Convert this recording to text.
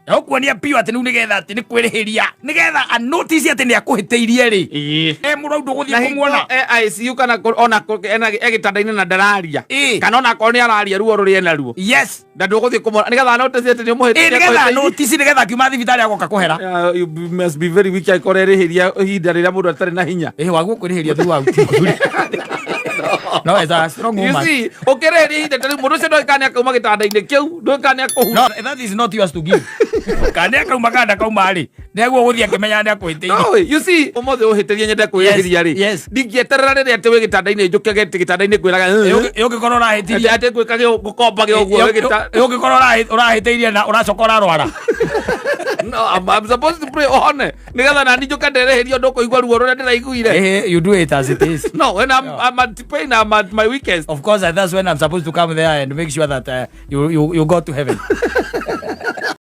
ya kuonia pio ati nu nigetha ati ni kwirihiria nigetha a notice ati ni akuhiteirie ri muraundo guthie kumwona ICU kana ona egitandaini na ndararia kana ona ko ni araria ruo ruri enaruo yes na nduguthie kumwona nigetha notice ati ni umuhiteirie nigetha notice nigetha kiuma thibitari agoka kuhera you must be very weak ikorihiria ihinda riria mundu atari na hinya waguo kwirihiria throughout no, it's a strong woman. You see, okay, mundu cio ndoikane akauma gitandaini kiu ndoikane akuhu. No, that is not yours to give. Kane akauma kanda kauma ri neguo guthie akimenya ni akuhiteirie. No, you see, umothe uhiteirie nyende kwirihiria ri. Yes. Ndingieterera riria ati we gitandaini njukege gitandaini kwiraga. Yugikorwo urahitirie ati gwikage gukomba ge uguo yugikorwo urahiteirie na uracokora rwara. No, I'm supposed to pray on. Nigetha na njuke ndereherio ndukuigua ruo ruria ndiraiguire. You do it as it is. No, when I'm at pain, I'm at my weakest. Of course, that's when I'm supposed to come there and make sure that you go to heaven.